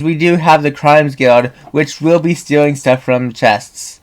We do have the Crimes Guild, which will be stealing stuff from chests.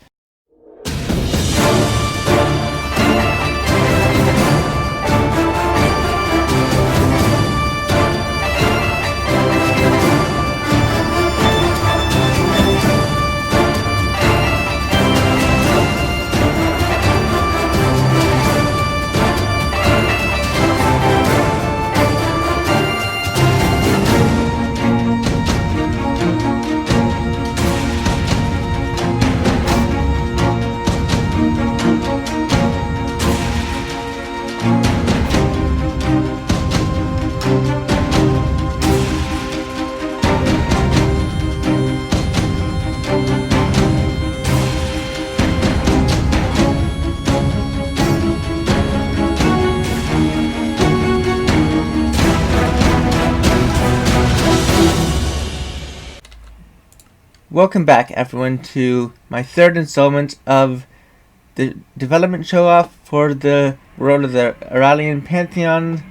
Welcome back, everyone, to my third installment of the development show-off for the world of the Eralion Pantheon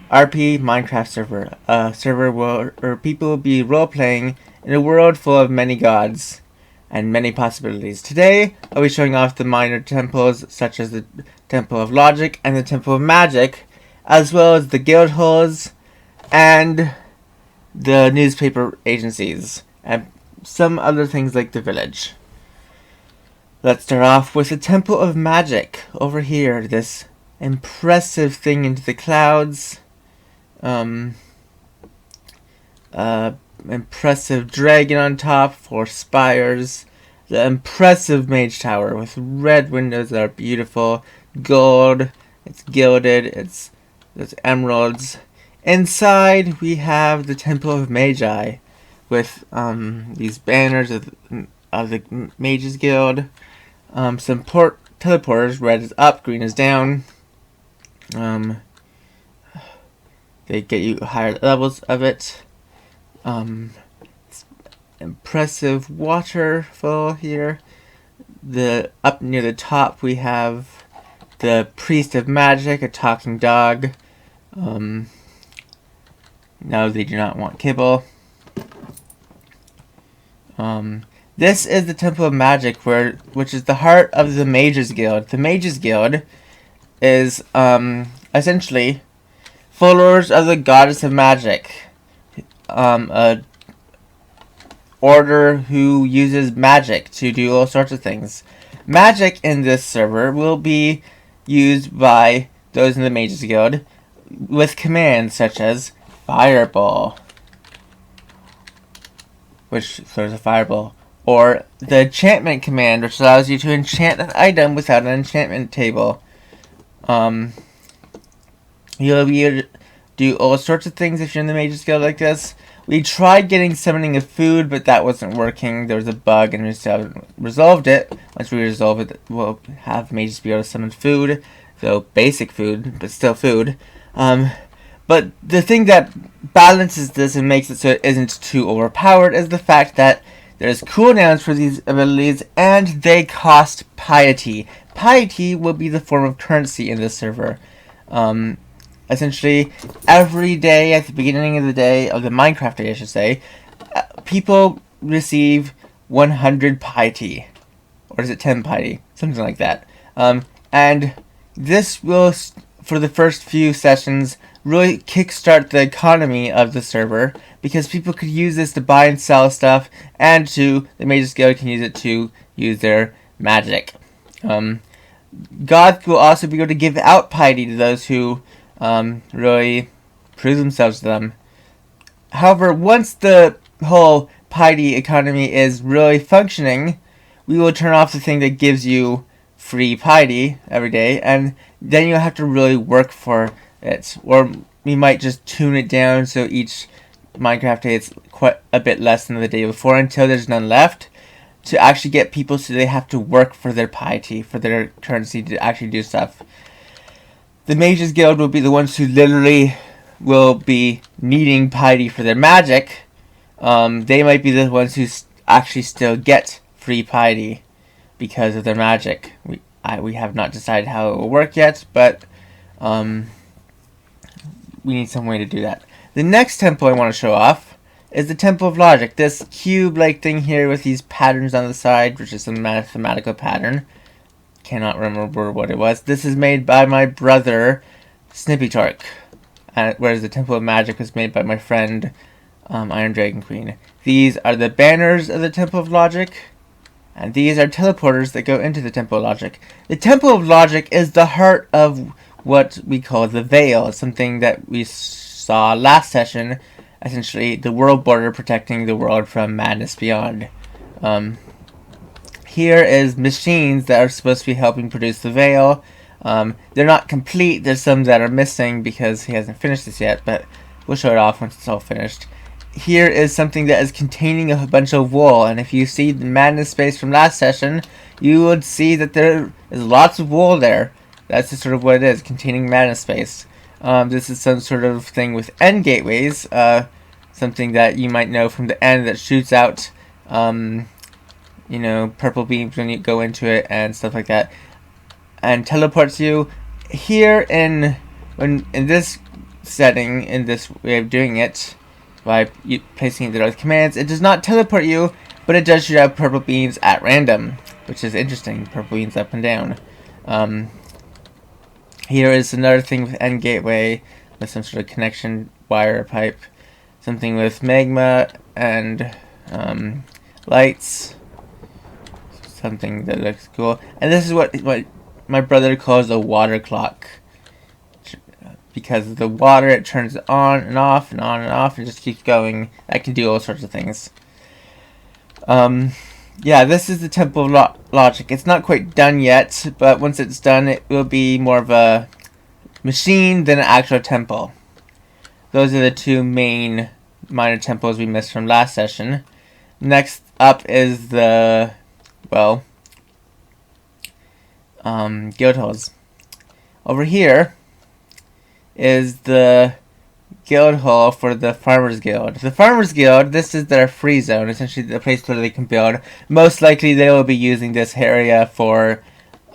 RP Minecraft server. A server where people will be role-playing in a world full of many gods and many possibilities. Today, I'll be showing off the minor temples, such as the Temple of Logic and the Temple of Magic, as well as the guild halls and the newspaper agencies, and some other things like the village. Let's start off with the Temple of Magic. Over here, this impressive thing into the clouds. Impressive dragon on top, 4 spires. The impressive mage tower with red windows that are beautiful. Gold, it's gilded, there's emeralds. Inside, we have the Temple of Magi, with these banners of the Mages Guild, some teleporters. Red is up, green is down. They get you higher levels of it. Impressive waterfall here. Up near the top we have the Priest of Magic, a talking dog. No, they do not want kibble. This is the Temple of Magic, which is the heart of the Mages Guild. The Mages Guild is essentially followers of the Goddess of Magic, a order who uses magic to do all sorts of things. Magic in this server will be used by those in the Mages Guild with commands such as Fireball, which throws a fireball, or the enchantment command, which allows you to enchant an item without an enchantment table. You'll be able to do all sorts of things if you're in the Mages Guild like this. We tried getting summoning of food, but that wasn't working. There was a bug, and we still haven't resolved it. Once we resolve it, we'll have mages be able to summon food. So, basic food, but still food. But the thing that balances this and makes it so it isn't too overpowered is the fact that there's cooldowns for these abilities, and they cost piety. Piety will be the form of currency in this server. Essentially, every day at the beginning of the day, of the Minecraft day I should say, people receive 100 piety. Or is it 10 piety? Something like that. And this will, for the first few sessions, really kickstart the economy of the server, because people could use this to buy and sell stuff, and the Mages Guild can use it to use their magic. God will also be able to give out piety to those who really prove themselves to them. However, once the whole piety economy is really functioning, we will turn off the thing that gives you free piety every day, and then you'll have to really work for it. Or we might just tune it down so each Minecraft day it's quite a bit less than the day before, until there's none left, to actually get people so they have to work for their piety, for their currency to actually do stuff. The Mages Guild will be the ones who literally will be needing piety for their magic. They might be the ones who actually still get free piety because of their magic. We have not decided how it will work yet, but we need some way to do that. The next temple I want to show off is the Temple of Logic. This cube-like thing here with these patterns on the side, which is a mathematical pattern. Cannot remember what it was. This is made by my brother, Snippy Torque. Whereas the Temple of Magic was made by my friend, Iron Dragon Queen. These are the banners of the Temple of Logic. And these are teleporters that go into the Temple of Logic. The Temple of Logic is the heart of what we call the Veil. Something that we saw last session. Essentially, the world border protecting the world from madness beyond. Here is machines that are supposed to be helping produce the Veil. They're not complete. There's some that are missing because he hasn't finished this yet, but we'll show it off once it's all finished. Here is something that is containing a bunch of wool, and if you see the madness space from last session, you would see that there is lots of wool there. That's just sort of what it is, containing madness space. This is some sort of thing with end gateways, something that you might know from the end that shoots out, you know, purple beams when you go into it and stuff like that, and teleports you. Here in this setting, in this way of doing it, by placing the right commands, it does not teleport you, but it does shoot out purple beams at random, which is interesting. Purple beams up and down. Here is another thing with end gateway, with some sort of connection wire pipe, something with magma and lights, something that looks cool. And this is what my brother calls a water clock. Because of the water, it turns on and off and on and off and just keeps going. That can do all sorts of things. Yeah, this is the Temple of Logic. It's not quite done yet, but once it's done, it will be more of a machine than an actual temple. Those are the two main minor temples we missed from last session. Next up is the, well, guild halls. Over here is the guild hall for the Farmers Guild. The Farmers Guild, this is their free zone, essentially the place where they can build. Most likely they will be using this area for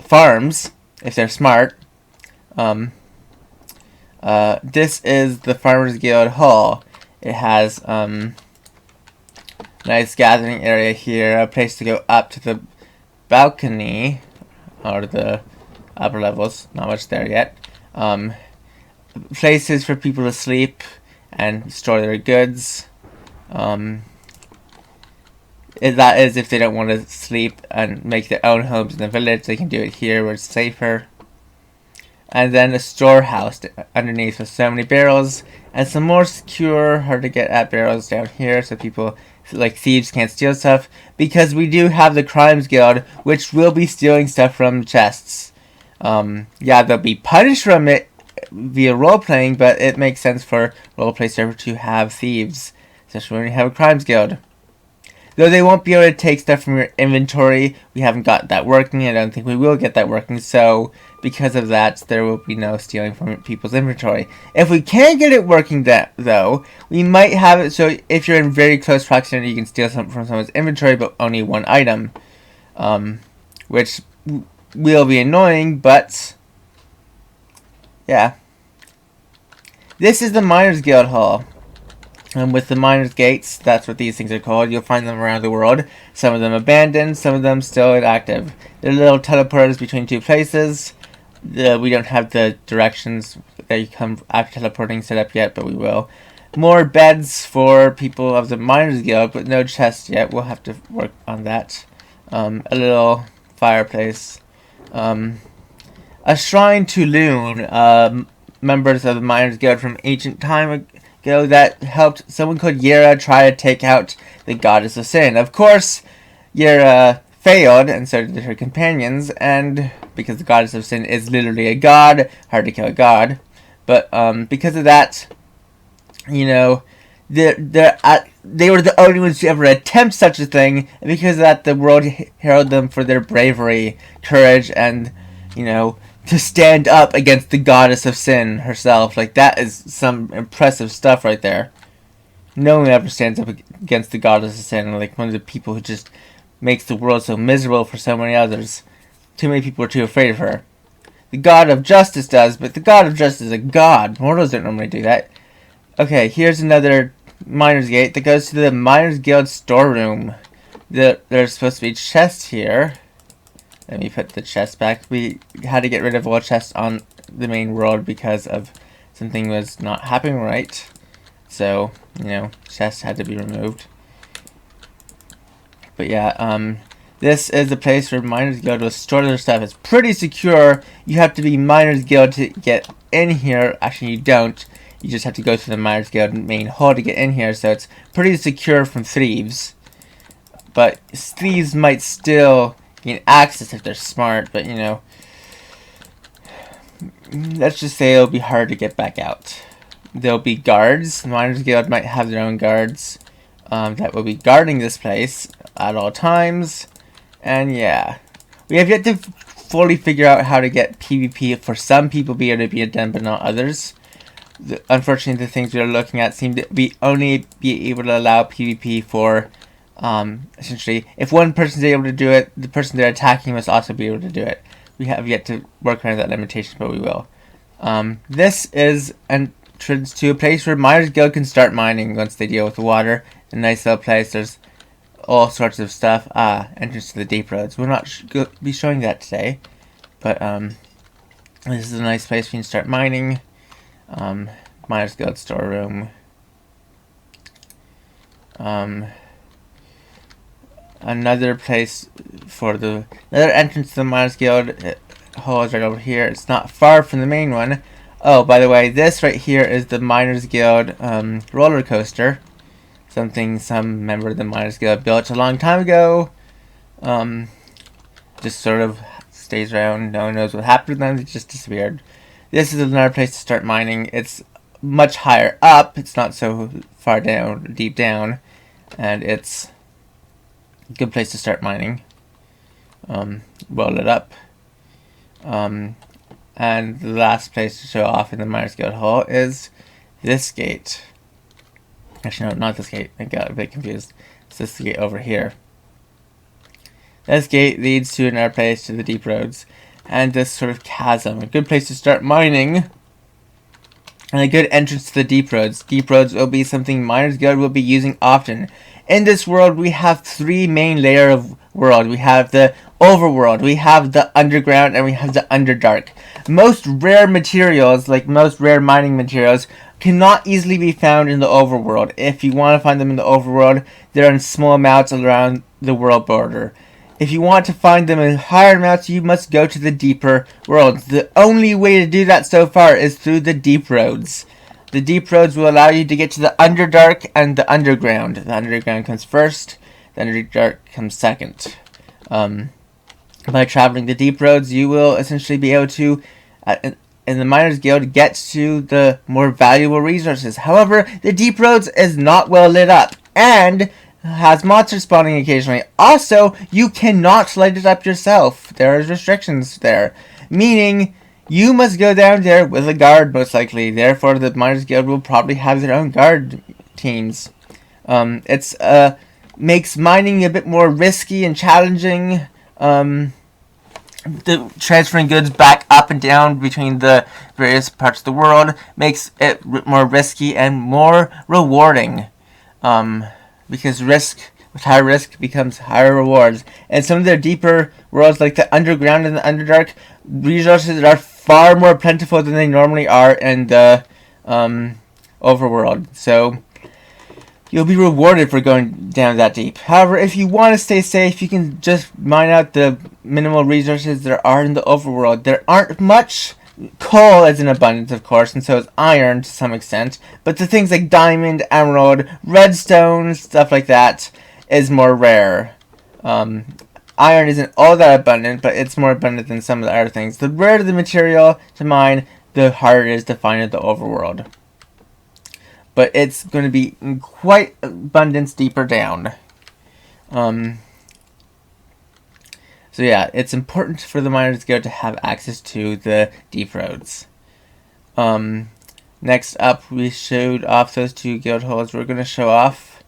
farms, if they're smart. This is the Farmers Guild hall. It has nice gathering area here, a place to go up to the balcony, or the upper levels, not much there yet. Places for people to sleep and store their goods. That is if they don't want to sleep and make their own homes in the village, they can do it here where it's safer. And then a storehouse underneath with so many barrels and some more secure, hard to get at barrels down here so people like thieves can't steal stuff, because we do have the Crimes Guild, which will be stealing stuff from chests. Yeah, they'll be punished from it via role-playing, but it makes sense for role-play server to have thieves, especially when you have a Crimes Guild. Though they won't be able to take stuff from your inventory, we haven't got that working, I don't think we will get that working, so because of that, there will be no stealing from people's inventory. If we can get it working though, we might have it so if you're in very close proximity, you can steal something from someone's inventory, but only one item. Which will be annoying, but yeah. This is the Miners Guild Hall. And with the Miners Gates, that's what these things are called. You'll find them around the world. Some of them abandoned, some of them still inactive. They're little teleporters between two places. We don't have the directions that you come after teleporting set up yet, but we will. More beds for people of the Miners Guild, but no chests yet. We'll have to work on that. A little fireplace. A shrine to Loon, members of the Miners Guild from ancient time ago that helped someone called Yera try to take out the goddess of sin. Of course, Yera failed, and so did her companions, and because the goddess of sin is literally a god, hard to kill a god, but because of that, you know, they were the only ones to ever attempt such a thing, and because of that, the world heralded them for their bravery, courage, and, you know, to stand up against the goddess of sin herself. Like, that is some impressive stuff right there. No one ever stands up against the goddess of sin, like one of the people who just makes the world so miserable for so many others. Too many people are too afraid of her. The god of justice does, but the god of justice is a god. Mortals don't normally do that. Okay, here's another Miner's Gate that goes to the Miners Guild storeroom. There's supposed to be chests here. Let me put the chest back. We had to get rid of all chests on the main world because of something was not happening right. So, you know, chests had to be removed. But yeah, this is the place where Miners Guild will store their stuff. It's pretty secure. You have to be Miners Guild to get in here. Actually, you don't. You just have to go through the Miners Guild main hall to get in here. So it's pretty secure from thieves. But thieves might still gain access if they're smart. But, you know, let's just say it'll be hard to get back out. There'll be guards. The Miners Guild might have their own guards that will be guarding this place at all times. And yeah, we have yet to fully figure out how to get PvP for some people be able to be done, but not others. Unfortunately, the things we are looking at seem to be only be able to allow PvP for essentially, if one person is able to do it, the person they're attacking must also be able to do it. We have yet to work around that limitation, but we will. This is an entrance to a place where Miners Guild can start mining once they deal with the water. A nice little place. There's all sorts of stuff. Entrance to the deep roads. We'll not be showing that today, but this is a nice place we can start mining. Miners Guild storeroom. Another place for another entrance to the Miners Guild hall is right over here. It's not far from the main one. Oh, by the way, this right here is the Miners Guild roller coaster. Something some member of the Miners Guild built a long time ago. Just sort of stays around. No one knows what happened to them. It just disappeared. This is another place to start mining. It's much higher up. It's not so far down, deep down. And it's a good place to start mining. Well lit up. And the last place to show off in the Miners Guild Hall is this gate. Actually, no, not this gate. I got a bit confused. It's this gate over here. This gate leads to another place, to the deep roads. And this sort of chasm. A good place to start mining. And a good entrance to the deep roads. Deep roads will be something Miners Guild will be using often. In this world, we have three main layers of world. We have the overworld, we have the underground, and we have the underdark. Most rare materials, like most rare mining materials, cannot easily be found in the overworld. If you want to find them in the overworld, they're in small amounts around the world border. If you want to find them in higher amounts, you must go to the deeper worlds. The only way to do that so far is through the deep roads. The deep roads will allow you to get to the underdark and the underground. The underground comes first, the underdark comes second. By traveling the deep roads, you will essentially be able to, in the Miners Guild, get to the more valuable resources. However, the deep roads is not well lit up and has monsters spawning occasionally. Also, you cannot light it up yourself. There are restrictions there, meaning you must go down there with a guard, most likely. Therefore, the Miners Guild will probably have their own guard teams. It's makes mining a bit more risky and challenging. The transferring goods back up and down between the various parts of the world makes it more risky and more rewarding. Because risk, with high risk, becomes higher rewards. And some of the deeper worlds, like the underground and the underdark, resources are far more plentiful than they normally are in the overworld. So you'll be rewarded for going down that deep. However, if you want to stay safe, you can just mine out the minimal resources there are in the overworld. There aren't much. Coal is in abundance, of course, and so is iron to some extent. But the things like diamond, emerald, redstone, stuff like that is more rare. Iron isn't all that abundant, but it's more abundant than some of the other things. The rarer the material to mine, the harder it is to find in the overworld. But it's going to be in quite abundance deeper down. So yeah, it's important for the Miners Guild to have access to the deep roads. Next up, we showed off those two guild halls. We're going to show off...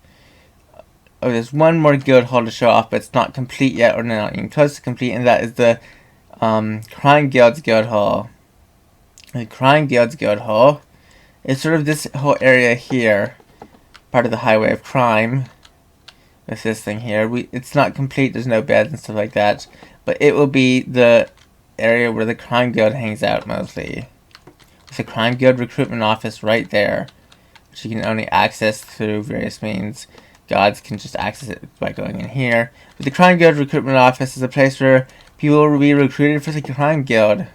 Oh, there's one more guild hall to show off, but it's not complete yet, or not even close to complete, and that is the Crime Guild's Guild Hall. The Crime Guild's Guild Hall is sort of this whole area here. part of the highway of crime with this thing here. It's not complete, there's no beds and stuff like that, but it will be the area where the crime guild hangs out mostly. It's a crime guild recruitment office right there, which you can only access through various means. Gods can just access it by going in here. But the crime guild recruitment office is a place where people will be recruited for the crime guild.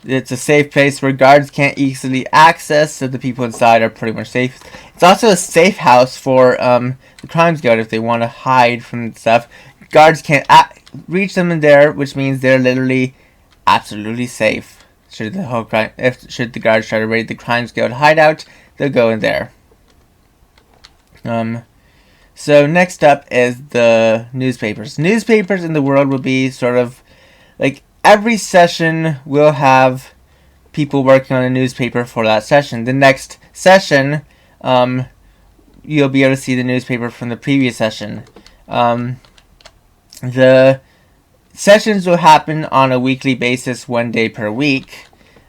It's a safe place where guards can't easily access, so the people inside are pretty much safe. It's also a safe house for the crimes guild if they want to hide from stuff. Guards can't reach them in there, which means they're literally absolutely safe. Should the guards try to raid the crimes guild hideout, they'll go in there. So next up is the newspapers. Newspapers in the world will be sort of like every session will have people working on a newspaper for that session. The next session, you'll be able to see the newspaper from the previous session. The sessions will happen on a weekly basis, 1 day per week,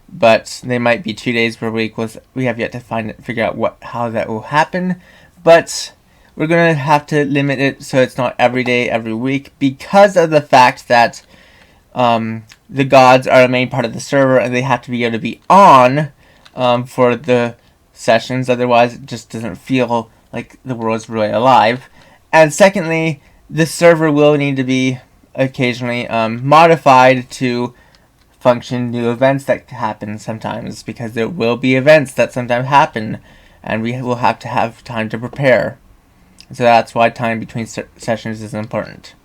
but they might be 2 days per week. We have yet to figure out how that will happen. But we're going to have to limit it so it's not every day, every week, because of the fact that the gods are a main part of the server and they have to be able to be on for the sessions. Otherwise, it just doesn't feel like the world's really alive. And secondly, the server will need to be occasionally modified to function new events that happen sometimes, because there will be events that sometimes happen and we will have to have time to prepare. So that's why time between sessions is important.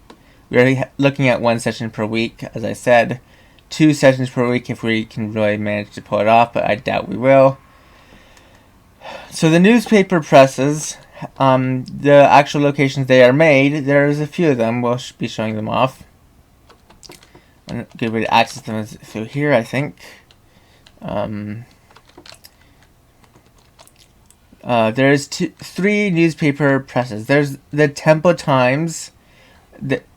We're looking at 1 session per week, as I said. 2 sessions per week if we can really manage to pull it off, but I doubt we will. So the newspaper presses, the actual locations they are made, there's a few of them. We'll be showing them off. A good way to access them is through here, I think. There's 3 newspaper presses. There's the Temple Times,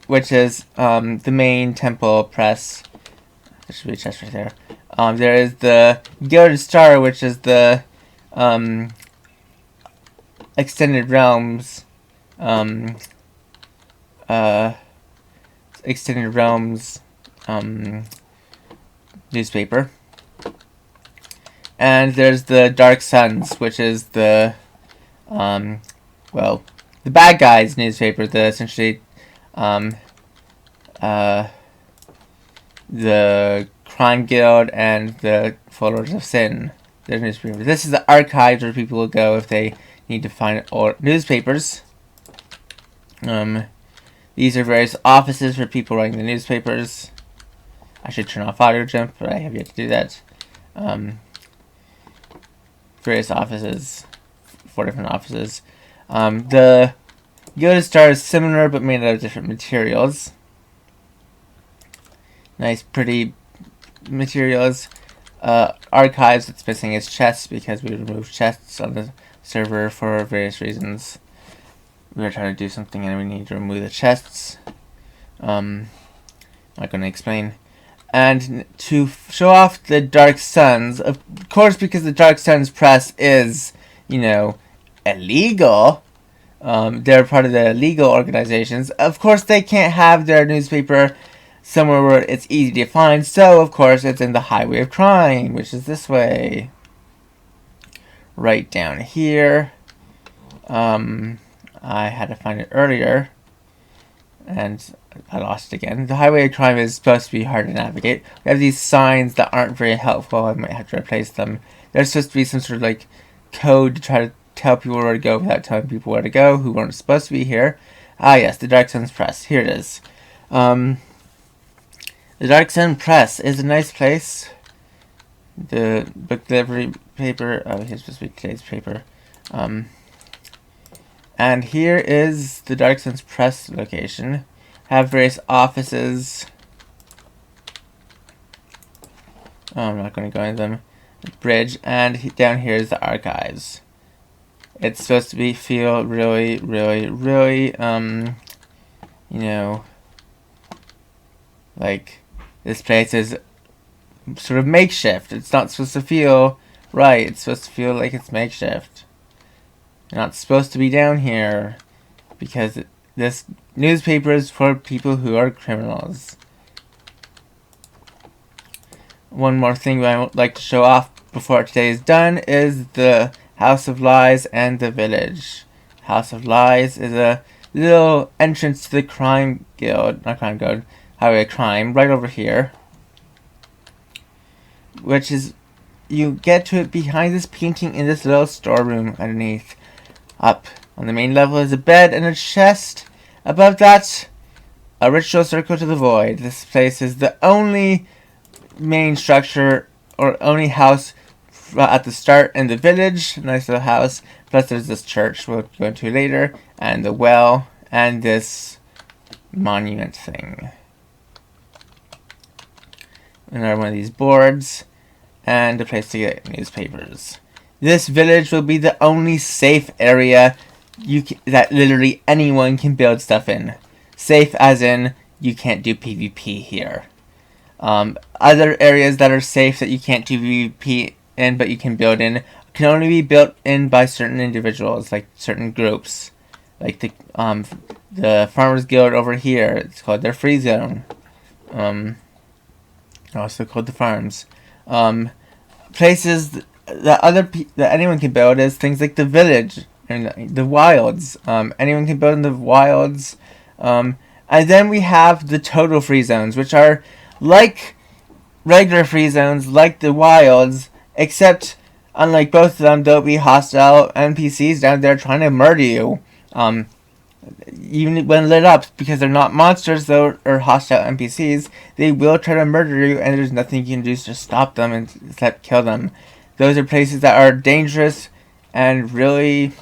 which is the main temple press. There should be a chest right there. There is the Gilded Star, which is the Extended Realms. Extended Realms newspaper. And there's the Dark Suns, which is the the bad guys newspaper, the essentially the Crime Guild and the Followers of Sin. Their newspaper. This is the archives where people will go if they need to find old newspapers. These are various offices for people writing the newspapers. I should turn off auto jump, but I have yet to do that. Various offices, 4 different offices. The Gilded Star is similar but made out of different materials. Nice, pretty materials. Archives, what's missing is chests because we removed chests on the server for various reasons. We were trying to do something and we need to remove the chests. I'm not going to explain. And to show off the Dark Suns, of course, because the Dark Suns press is, illegal. They're part of the legal organizations. Of course, they can't have their newspaper somewhere where it's easy to find. So, of course, it's in the highway of crime, which is this way. Right down here. I had to find it earlier. And I lost it again. The highway of crime is supposed to be hard to navigate. We have these signs that aren't very helpful. I might have to replace them. There's supposed to be some sort of code to try to tell people where to go without telling people where to go who weren't supposed to be here. Ah yes, the Dark Suns Press. Here it is. The Dark Sun Press is a nice place. The book delivery paper. Oh, here's supposed to be today's paper. And here is the Dark Suns Press location. Have various offices. Oh, I'm not going to go into them. The bridge, and down here is the archives. It's supposed to feel really, really, really, like this place is sort of makeshift. It's not supposed to feel right. It's supposed to feel like it's makeshift. They're not supposed to be down here because this newspaper is for people who are criminals. One more thing I would like to show off before today is done is the House of Lies and the Village. House of Lies is a little entrance to the crime guild, not crime guild, highway crime, right over here. Which is, you get to it behind this painting in this little storeroom underneath. Up on the main level is a bed and a chest. Above that, a ritual circle to the void. This place is the only main structure or only house at the start in the village. Nice little house. Plus there's this church we'll go into later, and the well, and this monument thing. Another one of these boards, and a place to get newspapers. This village will be the only safe area that literally anyone can build stuff in. Safe as in, you can't do PvP here. Other areas that are safe that you can't do PvP in but you can build in can only be built in by certain individuals, like certain groups. Like the Farmers Guild over here, it's called their free zone. Also called the farms. Places that anyone can build is things like the village and the wilds. Anyone can build in the wilds. And then we have the total free zones, which are like regular free zones, like the wilds, except unlike both of them, there'll be hostile NPCs down there trying to murder you. Even when lit up, because they're not monsters though, or hostile NPCs, they will try to murder you, and there's nothing you can do to stop them except kill them. Those are places that are dangerous and really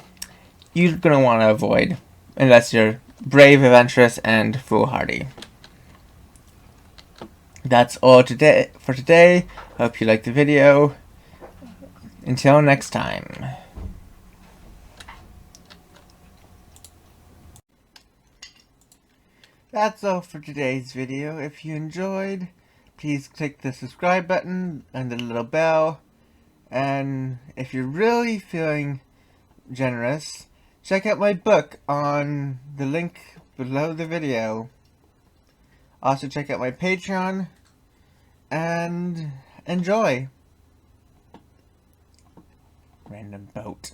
you're gonna want to avoid unless you're brave, adventurous, and foolhardy. That's all for today. Hope you liked the video. Until next time. That's all for today's video. If you enjoyed, please click the subscribe button and the little bell. And if you're really feeling generous, check out my book on the link below the video. Also check out my Patreon and enjoy. Random boat.